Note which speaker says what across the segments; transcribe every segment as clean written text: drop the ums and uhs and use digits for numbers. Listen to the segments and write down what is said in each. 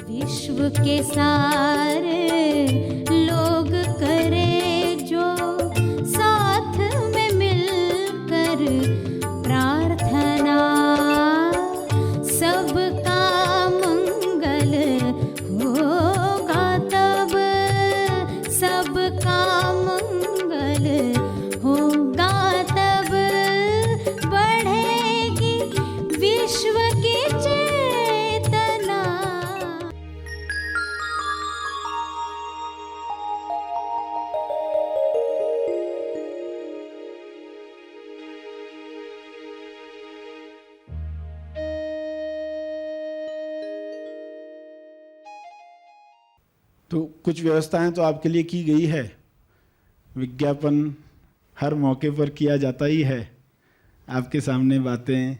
Speaker 1: विश्व के सारे लोग करे जो साथ में मिलकर प्रार्थना, सबका मंगल होगा तब, सबका मंगल होगा तब, बढ़ेगी विश्व की चेतना।
Speaker 2: तो कुछ व्यवस्थाएं तो आपके लिए की गई है, विज्ञापन हर मौके पर किया जाता ही है, आपके सामने बातें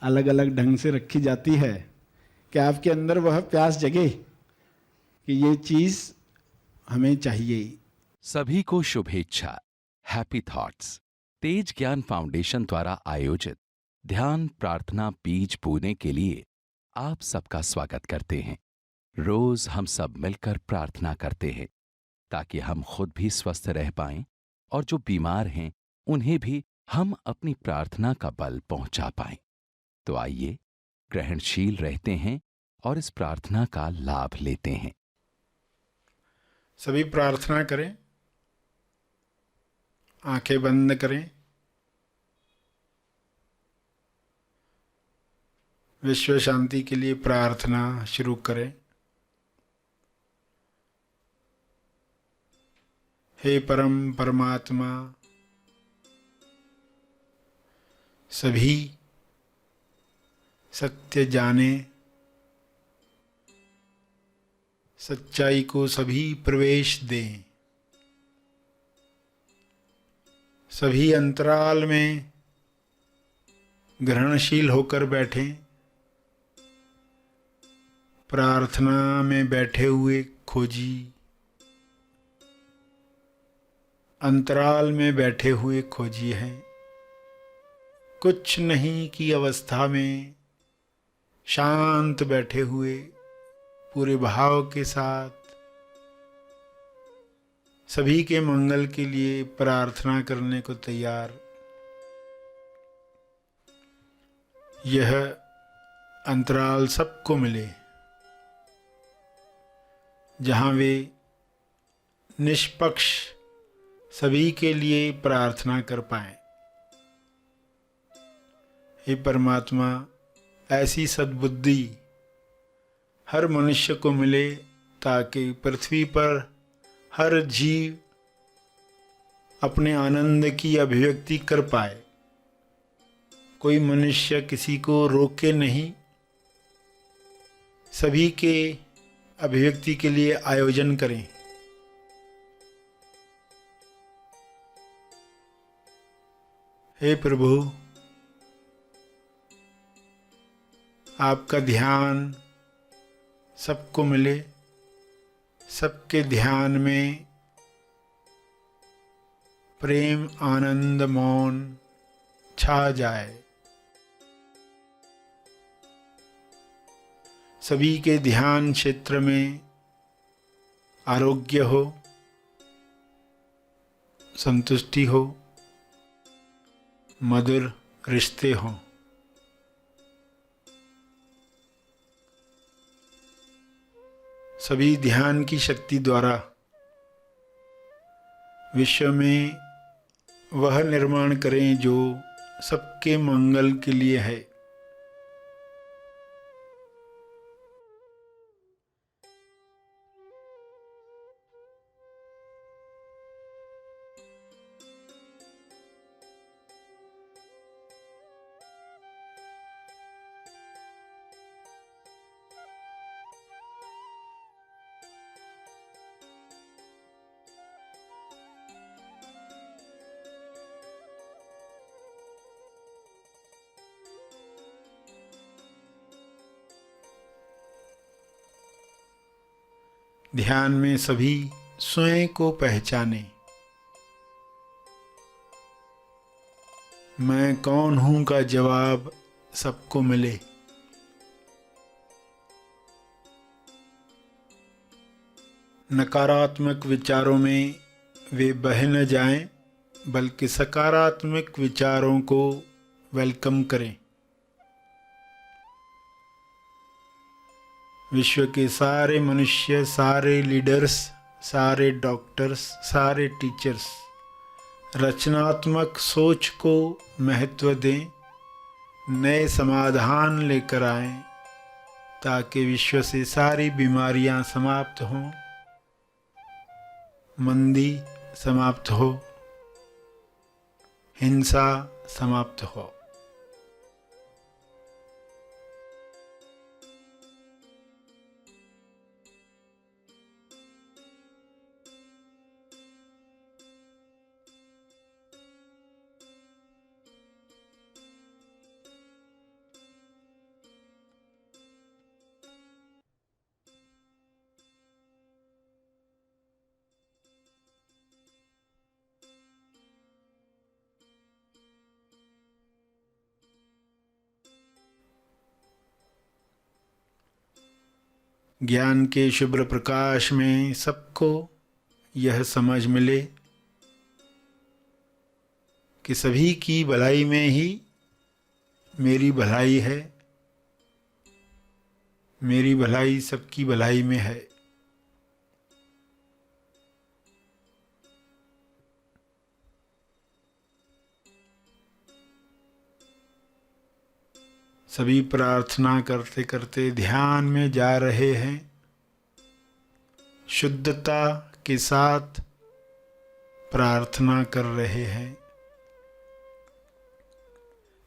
Speaker 2: अलग अलग ढंग से रखी जाती है कि आपके अंदर वह प्यास जगे कि ये चीज़ हमें चाहिए।
Speaker 3: सभी को शुभेच्छा। हैप्पी थॉट्स तेज ज्ञान फाउंडेशन द्वारा आयोजित ध्यान प्रार्थना बीज बोने के लिए आप सबका स्वागत करते हैं। रोज हम सब मिलकर प्रार्थना करते हैं ताकि हम खुद भी स्वस्थ रह पाएं और जो बीमार हैं उन्हें भी हम अपनी प्रार्थना का बल पहुंचा पाएं। तो आइए ग्रहणशील रहते हैं और इस प्रार्थना का लाभ लेते हैं।
Speaker 2: सभी प्रार्थना करें, आंखें बंद करें। विश्व शांति के लिए प्रार्थना शुरू करें। हे परम परमात्मा, सभी सत्य जाने, सच्चाई को सभी प्रवेश दें। सभी अंतराल में ग्रहणशील होकर बैठें। प्रार्थना में बैठे हुए खोजी, अंतराल में बैठे हुए खोजी हैं। कुछ नहीं की अवस्था में शांत बैठे हुए पूरे भाव के साथ सभी के मंगल के लिए प्रार्थना करने को तैयार। यह अंतराल सबको मिले जहाँ वे निष्पक्ष सभी के लिए प्रार्थना कर पाएं। हे परमात्मा, ऐसी सद्बुद्धि हर मनुष्य को मिले ताकि पृथ्वी पर हर जीव अपने आनंद की अभिव्यक्ति कर पाए। कोई मनुष्य किसी को रोके नहीं, सभी के अभिव्यक्ति के लिए आयोजन करें। हे प्रभु, आपका ध्यान सबको मिले, सबके ध्यान में प्रेम आनंद मौन छा जाए। सभी के ध्यान क्षेत्र में आरोग्य हो, संतुष्टि हो, मधुर रिश्ते हों। सभी ध्यान की शक्ति द्वारा विश्व में वह निर्माण करें जो सबके मंगल के लिए है। ध्यान में सभी स्वयं को पहचाने। मैं कौन हूं का जवाब सबको मिले। नकारात्मक विचारों में वे बह न जाएं, बल्कि सकारात्मक विचारों को वेलकम करें। विश्व के सारे मनुष्य, सारे लीडर्स, सारे डॉक्टर्स, सारे टीचर्स रचनात्मक सोच को महत्व दें, नए समाधान लेकर आएं, ताकि विश्व से सारी बीमारियां समाप्त हों, मंदी समाप्त हो, हिंसा समाप्त हो। ज्ञान के शुभ्र प्रकाश में सबको यह समझ मिले कि सभी की भलाई में ही मेरी भलाई है, मेरी भलाई सबकी भलाई में है। सभी प्रार्थना करते करते ध्यान में जा रहे हैं, शुद्धता के साथ प्रार्थना कर रहे हैं।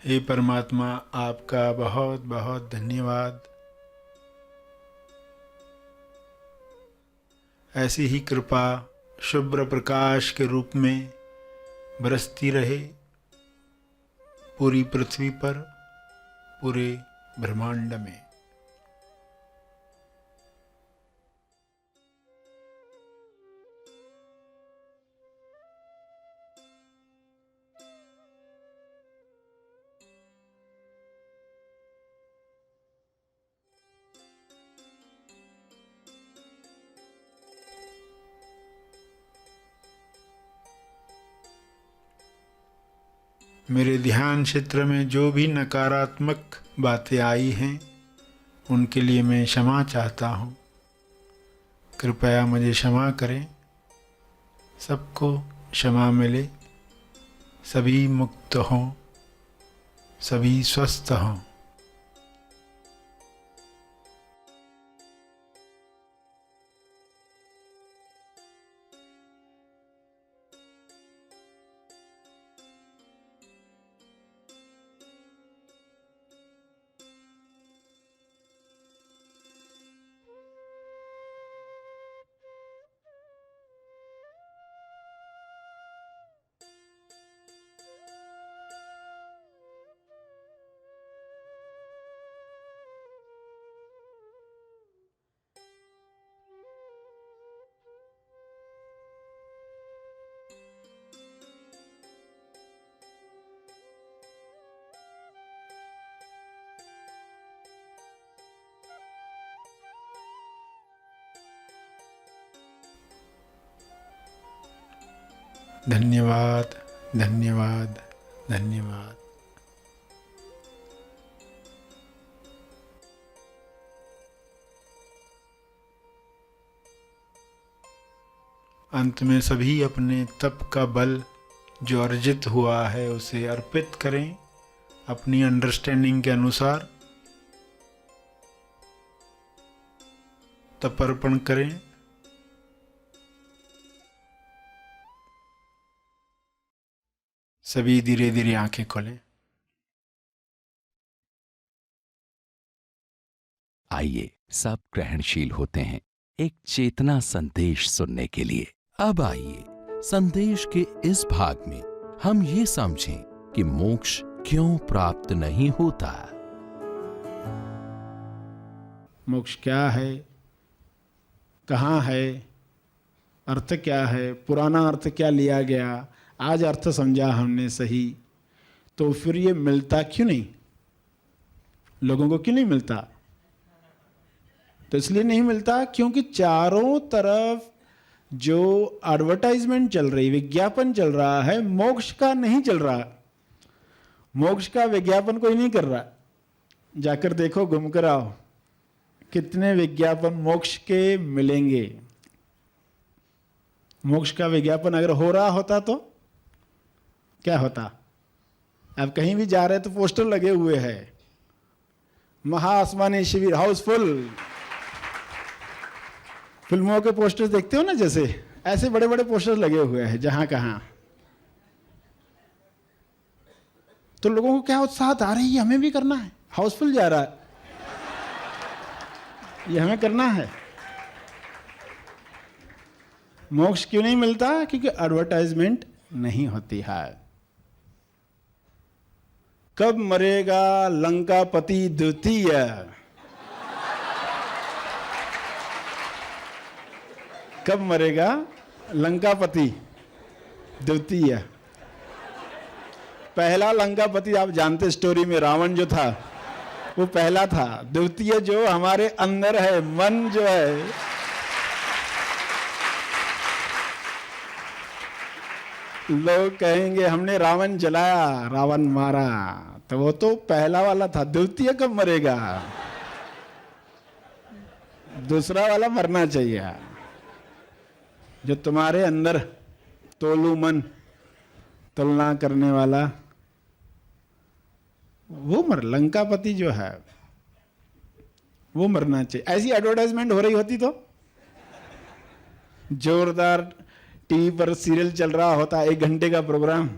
Speaker 2: हे परमात्मा, आपका बहुत बहुत धन्यवाद। ऐसी ही कृपा शुभ्र प्रकाश के रूप में बरसती रहे पूरी पृथ्वी पर, पूरे ब्रह्मांड में। मेरे ध्यान क्षेत्र में जो भी नकारात्मक बातें आई हैं, उनके लिए मैं क्षमा चाहता हूँ। कृपया मुझे क्षमा करें। सबको क्षमा मिले, सभी मुक्त हों, सभी स्वस्थ हों। धन्यवाद, धन्यवाद, धन्यवाद। अंत में सभी अपने तप का बल जो अर्जित हुआ है उसे अर्पित करें अपनी अंडरस्टैंडिंग के अनुसार। तप अर्पण करें। सभी धीरे धीरे आंखें खोलें।
Speaker 3: आइए सब ग्रहणशील होते हैं एक चेतना संदेश सुनने के लिए। अब आइए संदेश के इस भाग में हम ये समझें कि मोक्ष क्यों प्राप्त नहीं होता।
Speaker 2: मोक्ष क्या है, कहाँ है, अर्थ क्या है, पुराना अर्थ क्या लिया गया, आज अर्थ समझा हमने सही, तो फिर ये मिलता क्यों नहीं, लोगों को क्यों नहीं मिलता? तो इसलिए नहीं मिलता क्योंकि चारों तरफ जो एडवर्टाइजमेंट चल रही, विज्ञापन चल रहा है, मोक्ष का नहीं चल रहा। मोक्ष का विज्ञापन कोई नहीं कर रहा। जाकर देखो, घूम कर आओ, कितने विज्ञापन मोक्ष के मिलेंगे। मोक्ष का विज्ञापन अगर हो रहा होता तो क्या होता? आप कहीं भी जा रहे तो पोस्टर लगे हुए हैं, महाआसमानी शिविर हाउसफुल। फिल्मों के पोस्टर्स देखते हो ना, जैसे ऐसे बड़े बड़े पोस्टर्स लगे हुए हैं जहां कहां। तो लोगों को क्या उत्साह आ रही है, हमें भी करना है, हाउसफुल जा रहा है, ये हमें करना है। मोक्ष क्यों नहीं मिलता? क्योंकि एडवर्टाइजमेंट नहीं होती है। कब मरेगा लंकापति द्वितीय? कब मरेगा लंकापति द्वितीय? पहला लंकापति आप जानते स्टोरी में, रावण जो था वो पहला था। द्वितीय जो हमारे अंदर है, मन जो है, लोग कहेंगे हमने रावण जलाया, रावण मारा, तो वो तो पहला वाला था। द्वितीय कब मरेगा? दूसरा वाला मरना चाहिए, जो तुम्हारे अंदर तोलू मन, तुलना करने वाला, वो मर। लंकापति जो है वो मरना चाहिए। ऐसी एडवर्टाइजमेंट हो रही होती तो जोरदार टीवी पर सीरियल चल रहा होता, 1 घंटे का प्रोग्राम,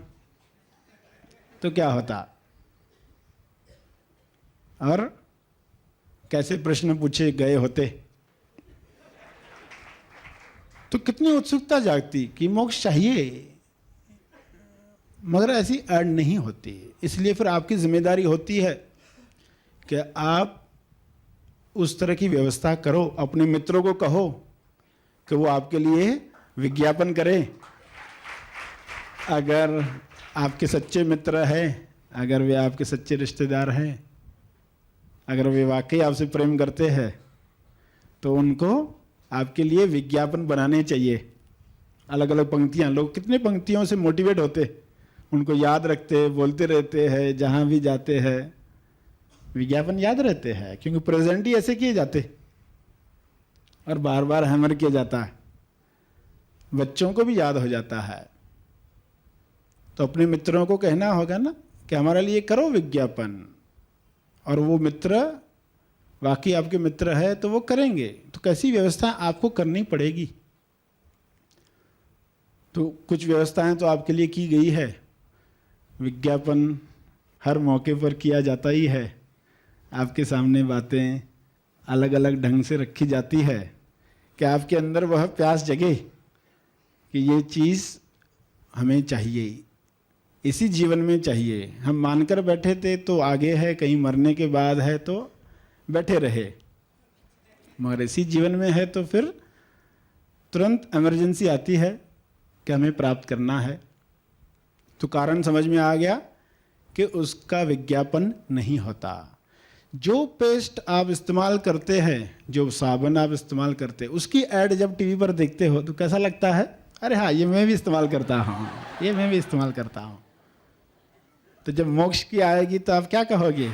Speaker 2: तो क्या होता? और कैसे प्रश्न पूछे गए होते, तो कितनी उत्सुकता जागती कि मोक्ष चाहिए, मगर ऐसी ऐड नहीं होती। इसलिए फिर आपकी जिम्मेदारी होती है कि आप उस तरह की व्यवस्था करो। अपने मित्रों को कहो कि वो आपके लिए विज्ञापन करें। अगर आपके सच्चे मित्र हैं, अगर वे आपके सच्चे रिश्तेदार हैं, अगर वे वाकई आपसे प्रेम करते हैं, तो उनको आपके लिए विज्ञापन बनाने चाहिए। अलग अलग पंक्तियाँ, लोग कितने पंक्तियों से मोटिवेट होते, उनको याद रखते, बोलते रहते हैं, जहाँ भी जाते हैं विज्ञापन याद रहते हैं, क्योंकि प्रेजेंट ही ऐसे किए जाते और बार बार हैमर किया जाता है। बच्चों को भी याद हो जाता है। तो अपने मित्रों को कहना होगा ना कि हमारे लिए करो विज्ञापन, और वो मित्र वाकई आपके मित्र है तो वो करेंगे। तो कैसी व्यवस्था आपको करनी पड़ेगी। तो कुछ व्यवस्थाएं तो आपके लिए की गई है। विज्ञापन हर मौके पर किया जाता ही है। आपके सामने बातें अलग अलग ढंग से रखी जाती है कि आपके अंदर वह प्यास जगे कि ये चीज़ हमें चाहिए, इसी जीवन में चाहिए। हम मानकर बैठे थे तो आगे है, कहीं मरने के बाद है तो बैठे रहे, मगर इसी जीवन में है तो फिर तुरंत इमरजेंसी आती है कि हमें प्राप्त करना है। तो कारण समझ में आ गया कि उसका विज्ञापन नहीं होता। जो पेस्ट आप इस्तेमाल करते हैं, जो साबुन आप इस्तेमाल करते हैं, उसकी ऐड जब टीवी पर देखते हो तो कैसा लगता है? अरे हाँ, ये मैं भी इस्तेमाल करता हूँ, ये मैं भी इस्तेमाल करता हूँ। तो जब मोक्ष की आएगी तो आप क्या कहोगे?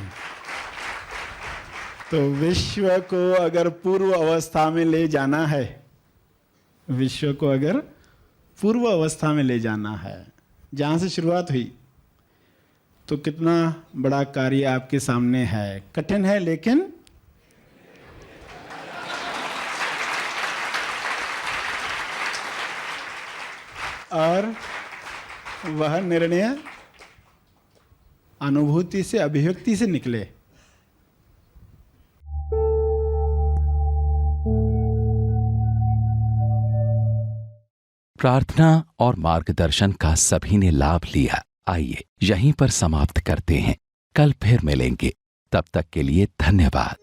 Speaker 2: तो विश्व को अगर पूर्व अवस्था में ले जाना है, विश्व को अगर पूर्व अवस्था में ले जाना है, जहाँ से शुरुआत हुई, तो कितना बड़ा कार्य आपके सामने है। कठिन है लेकिन और वह निर्णय अनुभूति से, अभिव्यक्ति से निकले।
Speaker 3: प्रार्थना और मार्गदर्शन का सभी ने लाभ लिया। आइए यहीं पर समाप्त करते हैं, कल फिर मिलेंगे। तब तक के लिए धन्यवाद।